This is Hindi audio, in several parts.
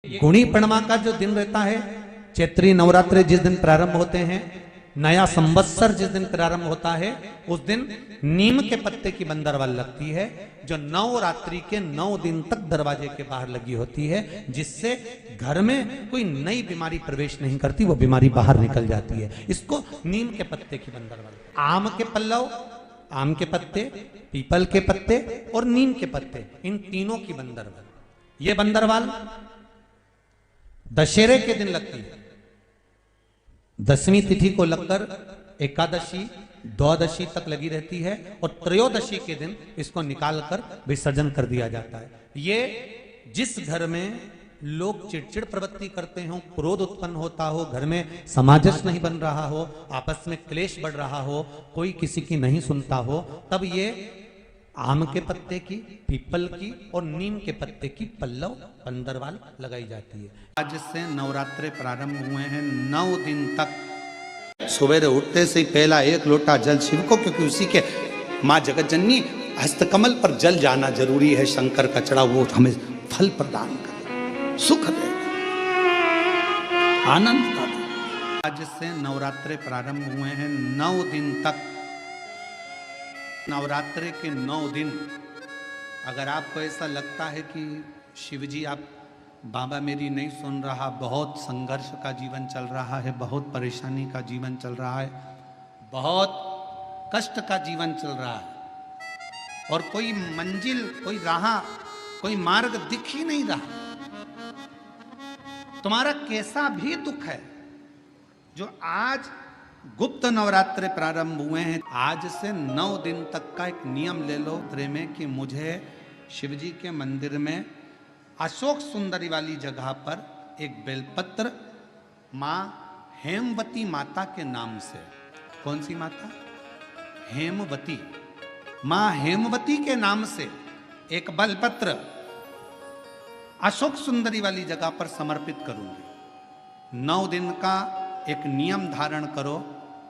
गुणी पूर्णिमा का जो दिन रहता है, चैत्री नवरात्रि जिस दिन प्रारंभ होते हैं, नया संवत्सर जिस दिन प्रारंभ होता है, उस दिन नीम के पत्ते की बंदरवाल लगती है, जो नवरात्रि के 9 दिन तक दरवाजे के बाहर लगी होती है, जिससे घर में कोई नई बीमारी प्रवेश नहीं करती, वो बीमारी बाहर निकल जाती है। इसको नीम के पत्ते की बंदरवाल। आम के पल्लव, आम के पत्ते, पीपल के पत्ते और नीम के पत्ते, इन तीनों की बंदरवाल। ये बंदरवाल दशहरे के दिन लगती है। 10वीं तिथि को लगकर एकादशी द्वादशी तक लगी रहती है और त्रयोदशी के दिन इसको निकालकर विसर्जन कर दिया जाता है। ये जिस घर में लोग चिड़चिड़ प्रवृत्ति करते हो, क्रोध उत्पन्न होता हो, घर में सामंजस्य नहीं बन रहा हो, आपस में क्लेश बढ़ रहा हो, कोई किसी की नहीं सुनता हो, तब ये आम के पत्ते की, पीपल की और नीम के पत्ते की पल्लव बंदरवाल लगाई जाती है। आज से नवरात्रे प्रारंभ हुए हैं। 9 दिन तक सवेरे उठते से ही पहला 1 लोटा जल शिव को, क्योंकि उसी के माँ जगत जननी हस्तकमल पर जल जाना जरूरी है। शंकर का चढ़ा वो हमें फल प्रदान करे, सुख दे, आनंद का दे। आज से नवरात्रे प्रारंभ हुए हैं। 9 दिन तक, नवरात्रि के 9 दिन, अगर आपको ऐसा लगता है कि शिवजी आप बाबा मेरी नहीं सुन रहा, बहुत संघर्ष का जीवन चल रहा है, बहुत परेशानी का जीवन चल रहा है, बहुत कष्ट का जीवन चल रहा है और कोई मंजिल, कोई राह, कोई मार्ग दिख ही नहीं रहा, तुम्हारा कैसा भी दुख है, जो आज गुप्त नवरात्रे प्रारंभ हुए हैं, आज से 9 दिन तक का एक नियम ले लो में कि मुझे शिवजी के मंदिर में अशोक सुंदरी वाली जगह पर एक बेलपत्र माँ हेमवती माता के नाम से, कौन सी माता? हेमवती, माँ हेमवती के नाम से एक बेलपत्र अशोक सुंदरी वाली जगह पर समर्पित करूंगी। 9 दिन का एक नियम धारण करो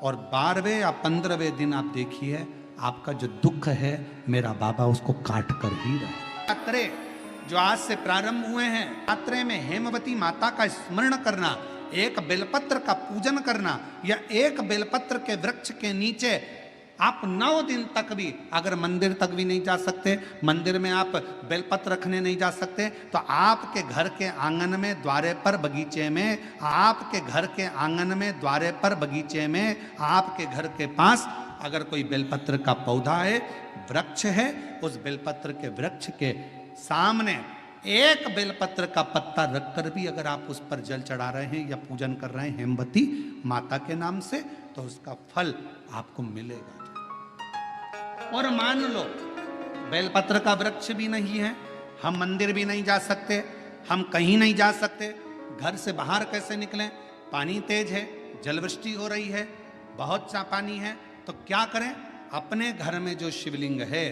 और 12वें या 15वें दिन आप देखिए, आपका जो दुख है मेरा बाबा उसको काट कर ही रहा। यात्रे जो आज से प्रारंभ हुए हैं, यात्रे में हेमवती माता का स्मरण करना, एक बेलपत्र का पूजन करना, या एक बेलपत्र के वृक्ष के नीचे आप 9 दिन तक भी, अगर मंदिर तक भी नहीं जा सकते, मंदिर में आप बेलपत्र रखने नहीं जा सकते, तो आपके घर के आंगन में, द्वारे पर, बगीचे में, आपके घर के आंगन में, द्वारे पर, बगीचे में, आपके घर के पास अगर कोई बेलपत्र का पौधा है, वृक्ष है, उस बेलपत्र के वृक्ष के सामने एक बेलपत्र का पत्ता रखकर भी अगर आप उस पर जल चढ़ा रहे हैं या पूजन कर रहे हैं हेमवती माता के नाम से, तो उसका फल आपको मिलेगा। और मान लो बेलपत्र का वृक्ष भी नहीं है, हम मंदिर भी नहीं जा सकते, हम कहीं नहीं जा सकते, घर से बाहर कैसे निकलें? पानी तेज है, जलवृष्टि हो रही है, बहुत सा पानी है, तो क्या करें? अपने घर में जो शिवलिंग है,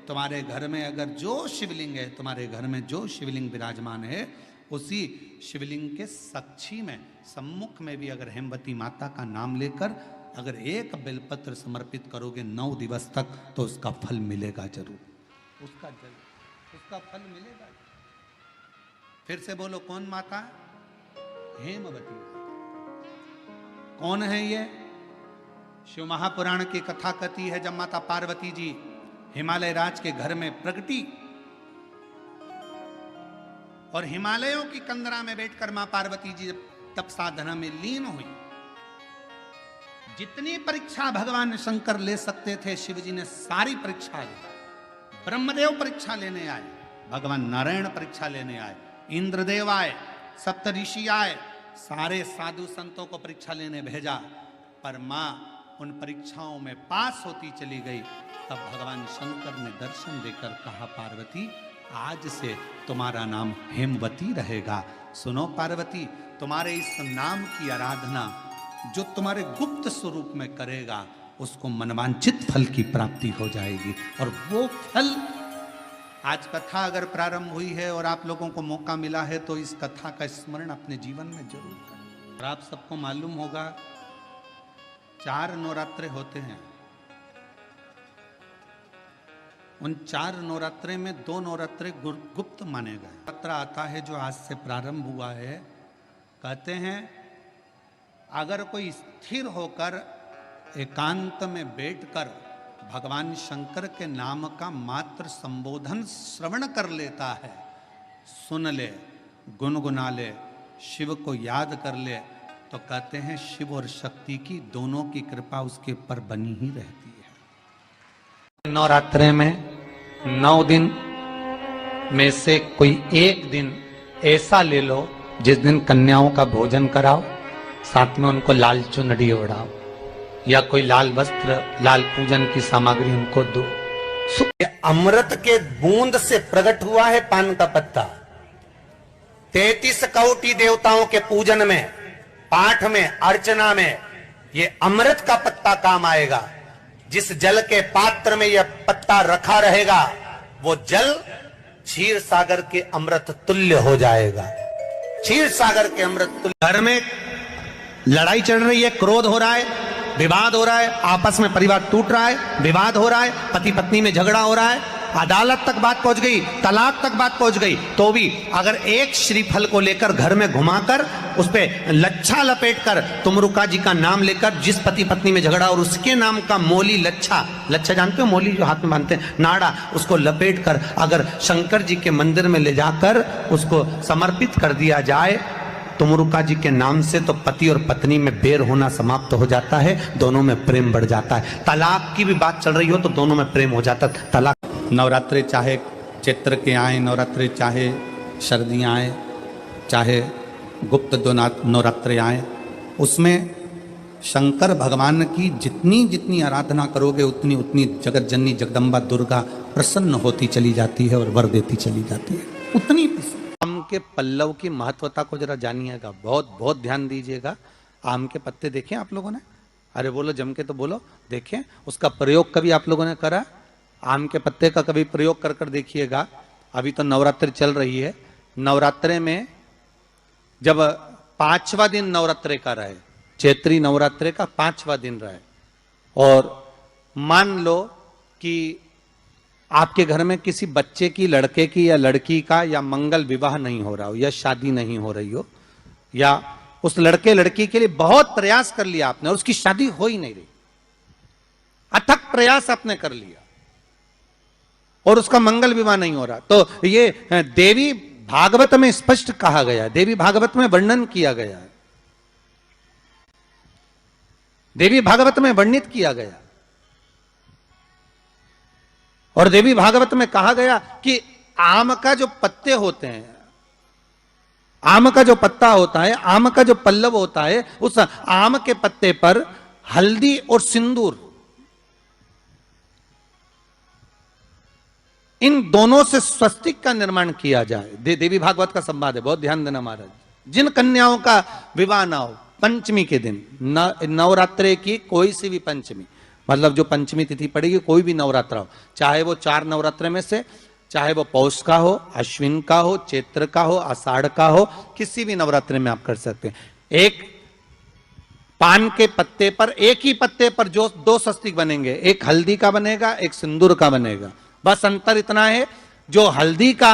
तुम्हारे घर में अगर जो शिवलिंग है, तुम्हारे घर में जो शिवलिंग विराजमान है, उसी शिवलिंग के साक्षी में, सम्मुख में भी अगर हेमवती माता का नाम लेकर अगर एक बेलपत्र समर्पित करोगे 9 दिवस तक, तो उसका फल मिलेगा जरूर, उसका फल मिलेगा। फिर से बोलो, कौन माता? हेमवती। कौन है ये? शिव महापुराण की कथा कहती है, जब माता पार्वती जी हिमालय राज के घर में प्रगटी और हिमालयों की कंदरा में बैठकर मां पार्वती जी तप साधना में लीन हुई, जितनी परीक्षा भगवान शंकर ले सकते थे, शिवजी ने सारी परीक्षा ली। ब्रह्मदेव परीक्षा लेने आए, भगवान नारायण परीक्षा लेने आए, इंद्रदेव आए, सप्तऋषि आए, सारे साधु संतों को परीक्षा लेने भेजा, पर मां उन परीक्षाओं में पास होती चली गई। तब भगवान शंकर ने दर्शन देकर कहा, पार्वती आज से तुम्हारा नाम हेमवती रहेगा। सुनो पार्वती, तुम्हारे इस नाम की आराधना जो तुम्हारे गुप्त स्वरूप में करेगा, उसको मनवांचित फल की प्राप्ति हो जाएगी। और वो फल, आज कथा अगर प्रारंभ हुई है और आप लोगों को मौका मिला है, तो इस कथा का स्मरण अपने जीवन में जरूर करें। और आप सबको मालूम होगा 4 नवरात्रे होते हैं। उन 4 नवरात्रे में 2 नवरात्रे गुप्त माने गए। नवरात्र आता है जो आज से प्रारंभ हुआ है, कहते हैं अगर कोई स्थिर होकर एकांत में बैठकर भगवान शंकर के नाम का मात्र संबोधन श्रवण कर लेता है, सुन ले, गुनगुना ले, शिव को याद कर ले, तो कहते हैं शिव और शक्ति की दोनों की कृपा उसके ऊपर बनी ही रहती है। नवरात्रे में 9 दिन में से कोई एक दिन ऐसा ले लो जिस दिन कन्याओं का भोजन कराओ, साथ में उनको लाल चुनरी ओढ़ाओ या कोई लाल वस्त्र, लाल पूजन की सामग्री उनको दो। अमृत के बूंद से प्रकट हुआ है पान का पत्ता। 33 कोटि देवताओं के पूजन में, पाठ में, अर्चना में ये अमृत का पत्ता काम आएगा। जिस जल के पात्र में यह पत्ता रखा रहेगा वो जल क्षीर सागर के अमृत तुल्य हो जाएगा। क्षीर सागर के अमृत तुल्य। घर में लड़ाई चल रही है, क्रोध हो रहा है, विवाद हो रहा है, आपस में परिवार टूट रहा है, विवाद हो रहा है, पति पत्नी में झगड़ा हो रहा है, अदालत तक बात पहुंच गई, तलाक तक बात पहुंच गई, तो भी अगर एक श्रीफल को लेकर घर में घुमाकर उस पे लच्छा लपेटकर तुमरुका जी का नाम लेकर जिस पति पत्नी में झगड़ा और उसके नाम का मोली लच्छा, लच्छा जानते हो मोली जो हाथ में बांधते हैं, नाड़ा, उसको लपेट कर अगर शंकर जी के मंदिर में ले जाकर उसको समर्पित कर दिया जाए तुमरुका जी के नाम से, तो पति और पत्नी में बैर होना समाप्त हो जाता है, दोनों में प्रेम बढ़ जाता है। तलाक की भी बात चल रही हो तो दोनों में प्रेम हो जाता है। तलाक नवरात्रे चाहे चैत्र के आए नवरात्रे, चाहे सर्दियाँ आए, चाहे गुप्त नवरात्रे आए, उसमें शंकर भगवान की जितनी जितनी आराधना करोगे उतनी उतनी जगत जननी जगदम्बा दुर्गा प्रसन्न होती चली जाती है और वर देती चली जाती है, उतनी। आम के पल्लव की महत्वता को जरा जानिएगा, बहुत बहुत ध्यान दीजिएगा। आम के पत्ते देखें आप लोगों ने? अरे बोलो जम के तो बोलो, देखें। उसका प्रयोग कभी आप लोगों ने करा? आम के पत्ते का कभी प्रयोग कर कर देखिएगा। अभी तो नवरात्रि चल रही है, नवरात्रे में जब 5वां दिन नवरात्रे का रहे, चैत्री नवरात्रे का 5वां दिन रहे, और मान लो कि आपके घर में किसी बच्चे की, लड़के की या लड़की का या मंगल विवाह नहीं हो रहा हो या शादी नहीं हो रही हो, या उस लड़के लड़की के लिए बहुत प्रयास कर लिया आपने और उसकी शादी हो ही नहीं रही, अथक प्रयास आपने कर लिया और उसका मंगल विवाह नहीं हो रहा, तो ये देवी भागवत में स्पष्ट कहा गया है, देवी भागवत में वर्णन किया गया है, देवी भागवत में वर्णित किया गया। और देवी भागवत में कहा गया कि आम का जो पत्ते होते हैं, आम का जो पत्ता होता है, आम का जो पल्लव होता है, उस आम के पत्ते पर हल्दी और सिंदूर, इन दोनों से स्वस्तिक का निर्माण किया जाए। देवी भागवत का संवाद है, बहुत ध्यान देना महाराज। जिन कन्याओं का विवाह ना हो पंचमी के दिन, नवरात्रे की कोई सी भी पंचमी, मतलब जो पंचमी तिथि पड़ेगी, कोई भी नवरात्र हो, चाहे वो 4 नवरात्रे में से, चाहे वो पौष का हो, अश्विन का हो, चैत्र का हो, आषाढ़ का हो, किसी भी नवरात्रे में आप कर सकते हैं। एक पान के पत्ते पर, एक ही पत्ते पर जो 2 स्वस्तिक बनेंगे, एक हल्दी का बनेगा, एक सिंदूर का बनेगा। बस अंतर इतना है, जो हल्दी का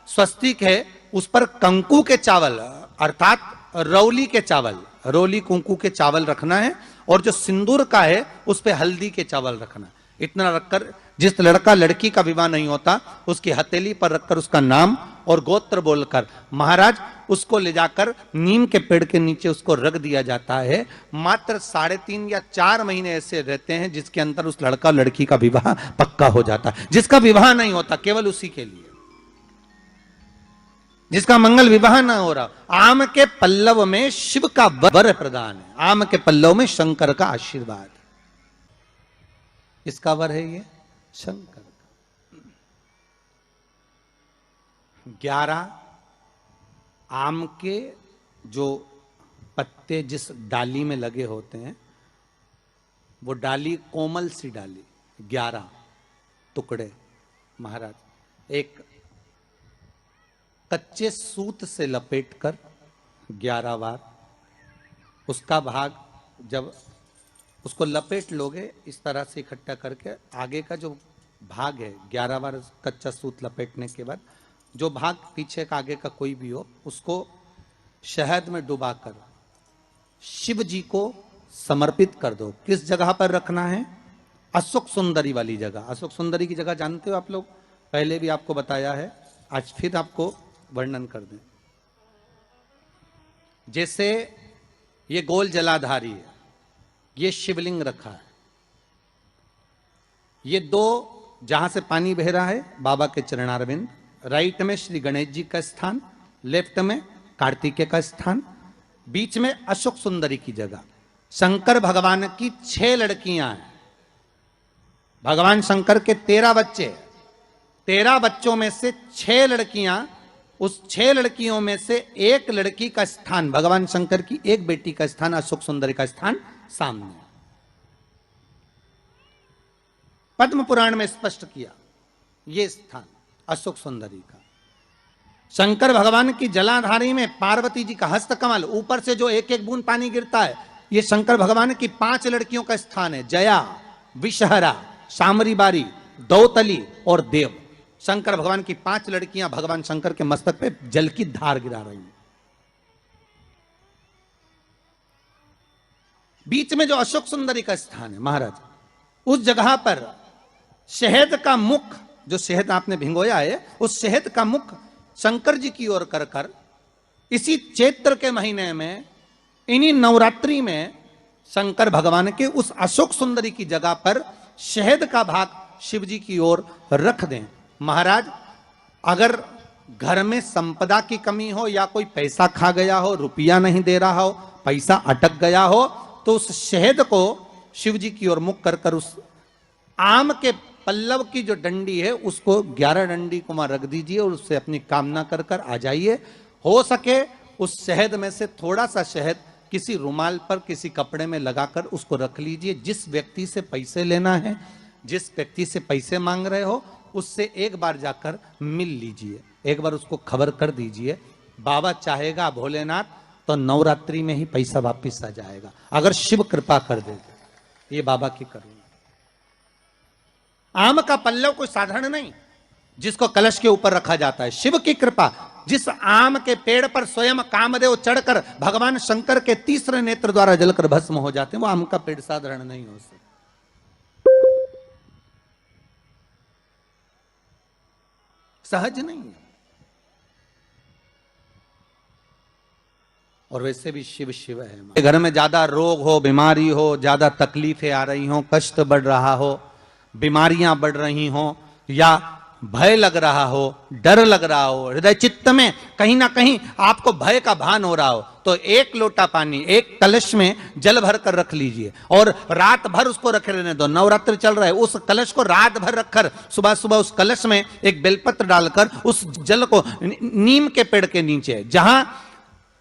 स्वस्तिक है उस पर कंकु के चावल अर्थात रौली के चावल, रोली कुंकू के चावल रखना है, और जो सिंदूर का है उस पे हल्दी के चावल रखना। इतना रखकर जिस लड़का लड़की का विवाह नहीं होता उसकी हथेली पर रखकर उसका नाम और गोत्र बोलकर महाराज उसको ले जाकर नीम के पेड़ के नीचे उसको रख दिया जाता है। मात्र 3.5 या 4 महीने ऐसे रहते हैं जिसके अंदर उस लड़का लड़की का विवाह पक्का हो जाता है। जिसका विवाह नहीं होता केवल उसी के लिए, जिसका मंगल विवाह ना हो रहा, आम के पल्लव में शिव का वर प्रदान है, आम के पल्लव में शंकर का आशीर्वाद। इसका वर है ये शंकर का। 11 आम के जो पत्ते जिस डाली में लगे होते हैं, वो डाली कोमल सी डाली, 11 टुकड़े महाराज एक कच्चे सूत से लपेटकर 11 बार उसका भाग, जब उसको लपेट लोगे इस तरह से इकट्ठा करके, आगे का जो भाग है, 11 बार कच्चा सूत लपेटने के बाद जो भाग पीछे का आगे का कोई भी हो, उसको शहद में डुबाकर शिव जी को समर्पित कर दो। किस जगह पर रखना है? अशोक सुंदरी वाली जगह। अशोक सुंदरी की जगह जानते हो आप लोग, पहले भी आपको बताया है, आज फिर आपको वर्णन कर दें। जैसे ये गोल जलाधारी है, ये शिवलिंग रखा है, ये दो जहां से पानी बह रहा है बाबा के चरणारविंद, राइट में श्री गणेश जी का स्थान, लेफ्ट में कार्तिकेय का स्थान, बीच में अशोक सुंदरी की जगह। शंकर भगवान की 6 लड़कियां हैं। भगवान शंकर के 13 बच्चे, 13 बच्चों में से 6 लड़कियां, उस 6 लड़कियों में से एक लड़की का स्थान, भगवान शंकर की एक बेटी का स्थान, अशोक सुंदरी का स्थान सामने है। पद्म पुराण में स्पष्ट किया ये स्थान अशोक सुंदरी का। शंकर भगवान की जलाधारी में पार्वती जी का हस्तकमल, ऊपर से जो एक एक बूंद पानी गिरता है, ये शंकर भगवान की 5 लड़कियों का स्थान है। जया, विषहरा, शामरी बारी, दौतली और देव। शंकर भगवान की 5 लड़कियां भगवान शंकर के मस्तक पे जल की धार गिरा रही हैं। बीच में जो अशोक सुंदरी का स्थान है महाराज, उस जगह पर शहद का मुख, जो शहद आपने भिंगोया है, उस शहद का मुख शंकर जी की ओर कर कर इसी चैत्र के महीने में, इन्हीं नवरात्रि में शंकर भगवान के उस अशोक सुंदरी की जगह पर शहद का भाग शिव जी की ओर रख दें। महाराज, अगर घर में संपदा की कमी हो या कोई पैसा खा गया हो, रुपया नहीं दे रहा हो, पैसा अटक गया हो, तो उस शहद को शिव जी की ओर मुख कर कर उस आम के पल्लव की जो डंडी है उसको 11 डंडी को वहां रख दीजिए और उससे अपनी कामना कर कर आ जाइए। हो सके उस शहद में से थोड़ा सा शहद किसी रुमाल पर, किसी कपड़े में लगाकर उसको रख लीजिए। जिस व्यक्ति से पैसे लेना है, जिस व्यक्ति से पैसे मांग रहे हो, उससे एक बार जाकर मिल लीजिए, एक बार उसको खबर कर दीजिए। बाबा चाहेगा भोलेनाथ तो नवरात्रि में ही पैसा वापिस आ जाएगा, अगर शिव कृपा कर दे। ये बाबा की करुणा। आम का पल्लव कोई साधारण नहीं जिसको कलश के ऊपर रखा जाता है, शिव की कृपा। जिस आम के पेड़ पर स्वयं कामदेव चढ़कर भगवान शंकर के तीसरे नेत्र द्वारा जलकर भस्म हो जाते हैं, वो आम का पेड़ साधारण नहीं हो सकता। सहज नहीं है। और वैसे भी शिव शिव है। घर में ज्यादा रोग हो, बीमारी हो, ज्यादा तकलीफें आ रही हो, कष्ट बढ़ रहा हो, बीमारियां बढ़ रही हो, या भय लग रहा हो, डर लग रहा हो, हृदय चित्त में कहीं ना कहीं आपको भय का भान हो रहा हो, तो एक लोटा पानी, एक कलश में जल भर कर रख लीजिए और रात भर उसको रखे रहने दो। नवरात्र चल रहा है, उस कलश को रात भर रखकर सुबह सुबह उस कलश में एक बेलपत्र डालकर उस जल को नीम के पेड़ के नीचे, जहां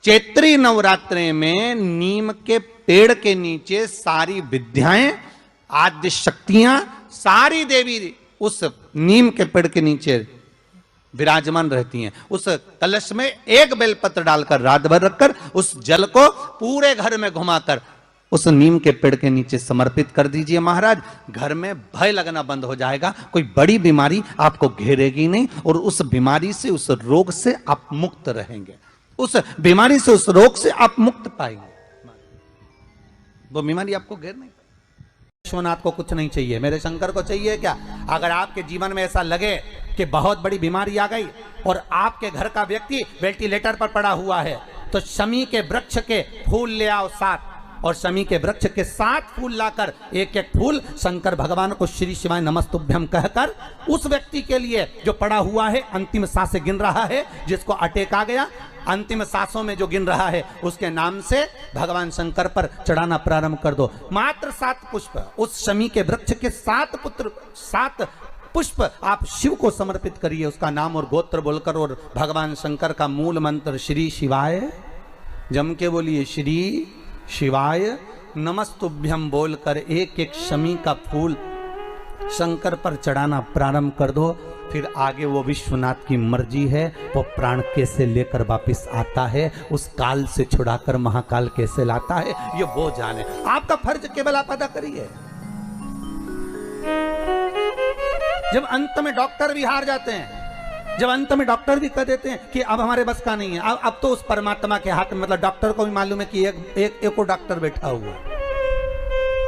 चैत्री नवरात्रि में नीम के पेड़ के नीचे सारी विद्याएं, आद्य शक्तियां, सारी देवी उस नीम के पेड़ के नीचे विराजमान रहती हैं। उस कलश में एक बेलपत्र डालकर रात भर रखकर उस जल को पूरे घर में घुमाकर उस नीम के पेड़ के नीचे समर्पित कर दीजिए। महाराज, घर में भय लगना बंद हो जाएगा, कोई बड़ी बीमारी आपको घेरेगी नहीं और उस बीमारी से, उस रोग से आप मुक्त रहेंगे। उस बीमारी से, उस रोग से आप मुक्त पाएंगे। वो बीमारी आपको घेर नहीं। विश्वनाथ को कुछ नहीं चाहिए, मेरे शंकर को चाहिए क्या? अगर आपके जीवन में ऐसा लगे कि बहुत बड़ी बीमारी आ गई और आपके घर का व्यक्ति वेंटिलेटर पर पड़ा हुआ है, तो शमी के वृक्ष के फूल ले आओ 7, और शमी के वृक्ष के 7 फूल लाकर एक एक फूल शंकर भगवान को श्री शिवाय नमस्तुभ्यम कहकर उस व्यक्ति के लिए जो पड़ा हुआ है, अंतिम सांसें गिन रहा है, जिसको अटैक आ गया, अंतिम सांसों में जो गिन रहा है, उसके नाम से भगवान शंकर पर चढ़ाना प्रारंभ कर दो। मात्र 7 पुष्प, उस शमी के वृक्ष के 7 पुष्प आप शिव को समर्पित करिए, उसका नाम और गोत्र बोलकर, और भगवान शंकर का मूल मंत्र श्री शिवाय, जम के बोलिए श्री शिवाय नमस्तुभ्यम बोलकर एक एक शमी का फूल शंकर पर चढ़ाना प्रारंभ कर दो। फिर आगे वो विश्वनाथ की मर्जी है, वो प्राण कैसे लेकर वापिस आता है, उस काल से छुड़ाकर महाकाल कैसे लाता है, ये वो जाने। आपका फर्ज केवल आप अदा करिए। जब अंत में डॉक्टर भी हार जाते हैं, जब अंत में डॉक्टर भी कह देते हैं कि अब हमारे बस का नहीं है, अब तो उस परमात्मा के हाथ में, मतलब डॉक्टर को भी मालूम है कि एक और डॉक्टर बैठा हुआ है,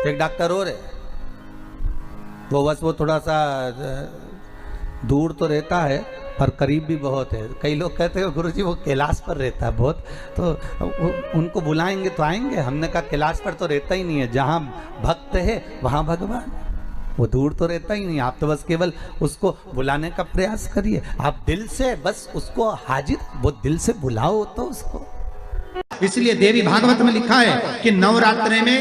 एक डॉक्टर और है, वो बस वो थोड़ा सा दूर तो रहता है पर करीब भी बहुत है। कई लोग कहते हैं गुरुजी वो कैलाश पर रहता है बहुत, तो उनको बुलाएंगे तो आएंगे। हमने कहा कैलाश पर तो रहता ही नहीं है, जहाँ भक्त है वहाँ भगवान, वो दूर तो रहता ही नहीं। आप तो बस केवल उसको बुलाने का प्रयास करिए, आप दिल से बस उसको हाजिर, वो दिल से बुलाओ तो उसको। इसलिए देवी भागवत में लिखा है कि नवरात्रे में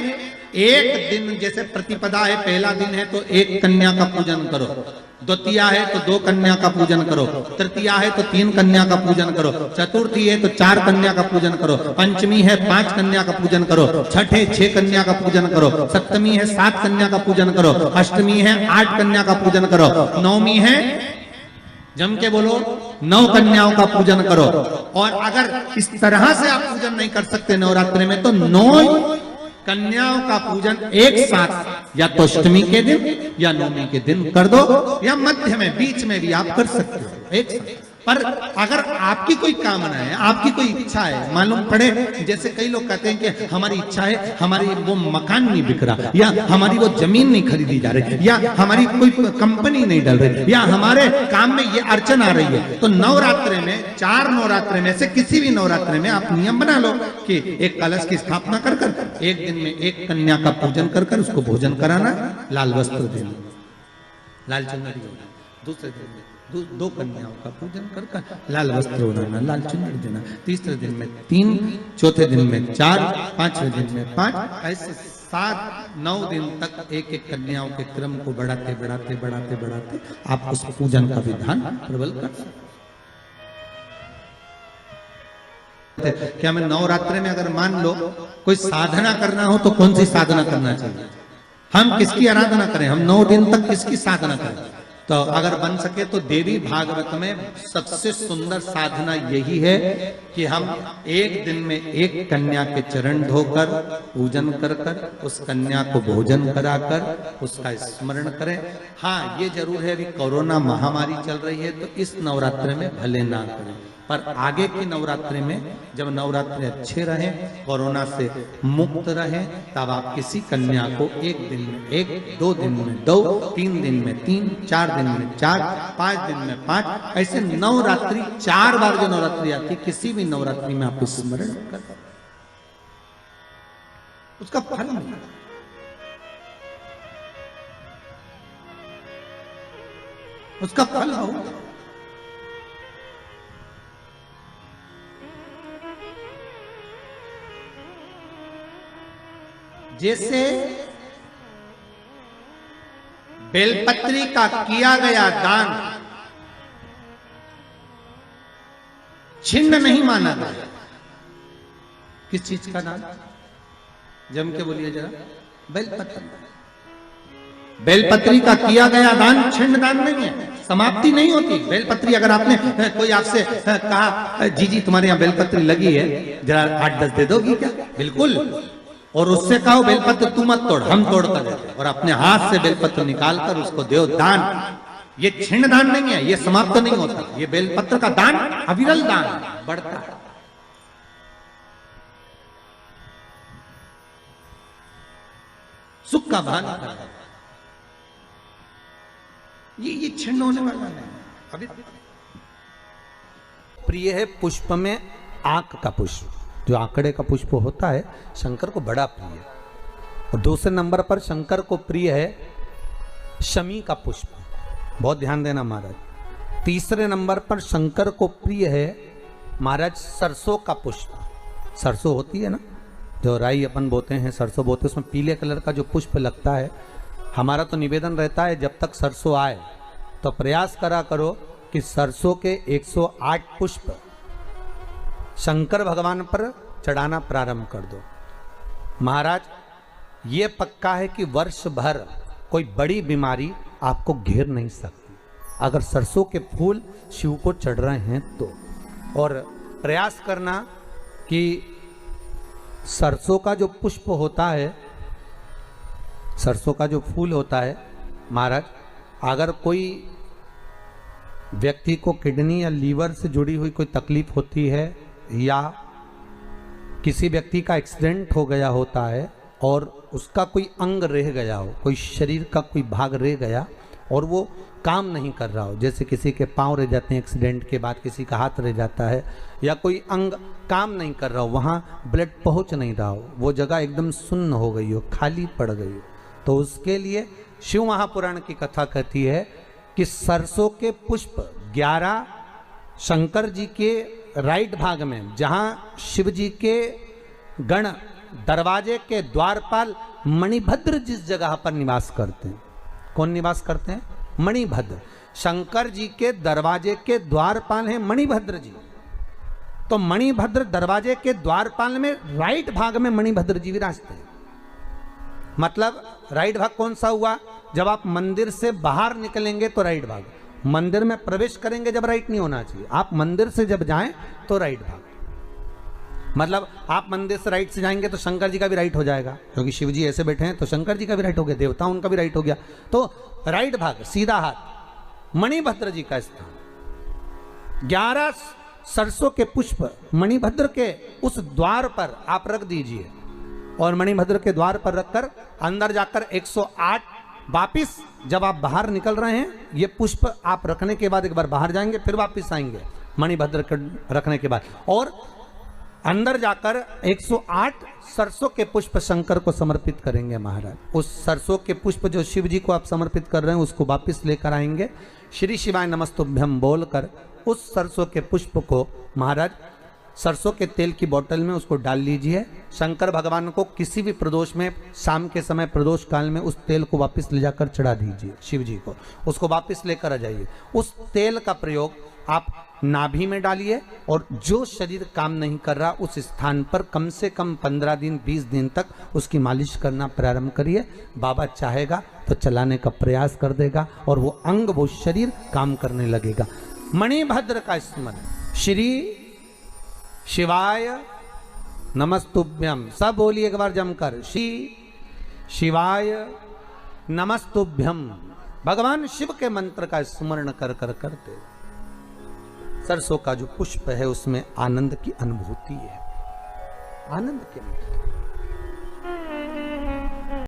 एक दिन, जैसे प्रतिपदा है, पहला दिन है तो एक कन्या का पूजन करो, द्वितीया है तो 2 कन्या का पूजन करो, तृतीया है तो 3 कन्या का पूजन करो, चतुर्थी है तो 4 कन्या का पूजन करो, पंचमी है 5 कन्या का पूजन करो, छठ है 6 कन्या का पूजन करो, सप्तमी है 7 कन्या का पूजन करो, अष्टमी है 8 कन्या का पूजन करो, नवमी है, जम के बोलो, 9 कन्याओं का पूजन करो। और अगर इस तरह से आप पूजन नहीं कर सकते नवरात्रि में, तो 9 कन्याओं का पूजन एक साथ, या तो अष्टमी के दिन या नवमी के दिन कर दो, या मध्य में, बीच में भी आप कर सकते हो एक साथ। पर अगर आपकी कोई कामना है, आपकी कोई इच्छा है, मालूम पड़े, जैसे कई लोग कहते हैं कि हमारी इच्छा है, हमारी वो मकान नहीं बिक रहा, या हमारी वो जमीन नहीं खरीदी जा रही, या हमारी कोई कंपनी नहीं डल रही, या हमारे काम में ये अड़चन आ रही है, तो नवरात्रे में, 4 नवरात्रे में से किसी भी नवरात्रे में आप नियम बना लो कि एक कलश की स्थापना कर कर एक दिन में एक कन्या का पूजन कर कर उसको भोजन कराना, लाल वस्त्र देना, लाल चुनरी देना, दूसरे दिन में 2 कन्याओं का पूजन कर कर लाल वस्त्र ओढ़ाना, लाल चुनरी देना, तीसरे दिन में 3, चौथे दिन में 4, 5वें दिन में 5, ऐसे 7-9 दिन तक एक एक कन्याओं के क्रम को बढ़ाते बढ़ाते बढ़ाते बढ़ाते आप उस पूजन का विधान प्रबल कर सकते। क्या मैं नवरात्रि में अगर मान लो कोई साधना करना हो तो कौन सी साधना करना चाहिए? हम किसकी आराधना करें? हम 9 दिन तक किसकी साधना करें? तो अगर बन सके तो देवी भागवत में सबसे सुंदर साधना यही है कि हम एक दिन में एक कन्या के चरण धोकर पूजन कर कर उस कन्या को भोजन कराकर उसका स्मरण करें। हाँ, ये जरूर है, अभी कोरोना महामारी चल रही है तो इस नवरात्रि में भले ना करें, पर आगे की नवरात्रि में जब नवरात्रि अच्छे रहें, कोरोना से मुक्त रहें, तब आप किसी कन्या को एक दिन में 1, 2 दिन में 2, 3 दिन में 3, 4 दिन में 4, 5 दिन में 5, ऐसे नवरात्रि 4 बार जो नवरात्रि आती, किसी भी नवरात्रि में आप स्मरण कर उसका फल मिलेगा। उसका फल होगा। जैसे बेलपत्री का किया गया दान छिन्न नहीं माना गया। किस चीज का दान? जम के बोलिए जरा। बेलपत्री। बेलपत्री का किया गया दान छिन्न दान नहीं है, समाप्ति नहीं होती। बेलपत्री अगर आपने कोई आपसे कहा जी जी तुम्हारे यहाँ बेलपत्री लगी है, जरा 8-10 दे दोगी क्या? बिल्कुल। और उससे कहो बेलपत्र तू मत तोड़, हम तोड़ कर देते, और अपने हाथ से बेलपत्र निकाल कर उसको दो दान। ये छिन्न दान नहीं है, ये समाप्त नहीं होता। ये बेलपत्र का दान अविरल दान बढ़ता है। सुख का भान करता, ये छिन्न होने वाला नहीं। अभी प्रिय है पुष्प में आंक का पुष्प, जो आंकड़े का पुष्प होता है शंकर को बड़ा प्रिय है। और दूसरे नंबर पर शंकर को प्रिय है शमी का पुष्प, बहुत ध्यान देना महाराज। तीसरे नंबर पर शंकर को प्रिय है महाराज सरसों का पुष्प। सरसों होती है ना, जो राई अपन बोते हैं, सरसों बोते हैं, उसमें पीले कलर का जो पुष्प लगता है। हमारा तो निवेदन रहता है जब तक सरसों आए तो प्रयास करा करो कि सरसों के 108 पुष्प शंकर भगवान पर चढ़ाना प्रारंभ कर दो। महाराज ये पक्का है कि वर्ष भर कोई बड़ी बीमारी आपको घेर नहीं सकती अगर सरसों के फूल शिव को चढ़ रहे हैं तो। और प्रयास करना कि सरसों का जो पुष्प होता है, सरसों का जो फूल होता है महाराज, अगर कोई व्यक्ति को किडनी या लीवर से जुड़ी हुई कोई तकलीफ होती है, या किसी व्यक्ति का एक्सीडेंट हो गया होता है और उसका कोई अंग रह गया हो, कोई शरीर का कोई भाग रह गया और वो काम नहीं कर रहा हो, जैसे किसी के पांव रह जाते हैं एक्सीडेंट के बाद, किसी का हाथ रह जाता है, या कोई अंग काम नहीं कर रहा हो, वहाँ ब्लड पहुँच नहीं रहा हो, वो जगह एकदम सुन्न हो गई हो, खाली पड़ गई हो, तो उसके लिए शिव महापुराण की कथा कहती है कि सरसों के पुष्प 11 शंकर जी के राइट भाग में, जहाँ शिव जी के गण दरवाजे के द्वारपाल मणिभद्र जिस जगह पर निवास करते हैं, कौन निवास करते हैं? मणिभद्र। शंकर जी के दरवाजे के द्वारपाल हैं मणिभद्र जी। तो मणिभद्र दरवाजे के द्वारपाल में राइट भाग में मणिभद्र जी विराजते हैं। मतलब राइट भाग कौन सा हुआ? जब आप मंदिर से बाहर निकलेंगे तो राइट भाग, मंदिर में प्रवेश करेंगे जब राइट नहीं होना चाहिए, आप मंदिर से जब जाएं तो राइट भाग। मतलब आप मंदिर से राइट से जाएंगे तो शंकर जी का भी राइट हो जाएगा, क्योंकि शिव जी ऐसे बैठे हैं तो शंकर जी का भी राइट हो गया, देवता उनका भी राइट हो गया, तो राइट भाग सीधा हाथ मणिभद्र जी का स्थान। 11 सरसों के पुष्प मणिभद्र के उस द्वार पर आप रख दीजिए, और मणिभद्र के द्वार पर रखकर अंदर जाकर 108 वापिस जब आप बाहर निकल रहे हैं, ये पुष्प आप रखने के बाद एक बार बाहर जाएंगे, फिर वापिस आएंगे मणिभद्र के रखने के बाद, और अंदर जाकर 108 सरसों के पुष्प शंकर को समर्पित करेंगे महाराज। उस सरसों के पुष्प जो शिव जी को आप समर्पित कर रहे हैं उसको वापिस लेकर आएंगे, श्री शिवाय नमस्तुभ्यम बोलकर उस सरसों के पुष्प को महाराज सरसों के तेल की बोतल में उसको डाल लीजिए। शंकर भगवान को किसी भी प्रदोष में, शाम के समय प्रदोष काल में उस तेल को वापस ले जाकर चढ़ा दीजिए शिव जी को, उसको वापस लेकर आ जाइए। उस तेल का प्रयोग आप नाभि में डालिए, और जो शरीर काम नहीं कर रहा उस स्थान पर कम से कम 15 दिन 20 दिन तक उसकी मालिश करना प्रारंभ करिए। बाबा चाहेगा तो चलाने का प्रयास कर देगा और वो अंग, वो शरीर काम करने लगेगा। मणिभद्र का स्मरण, श्री शिवाय नमस्तुभ्यम, सब बोलिए एक बार जमकर, श्री शिवाय नमस्तुभ्यम। भगवान शिव के मंत्र का स्मरण कर कर करते सरसों का जो पुष्प है उसमें आनंद की अनुभूति है, आनंद के लिए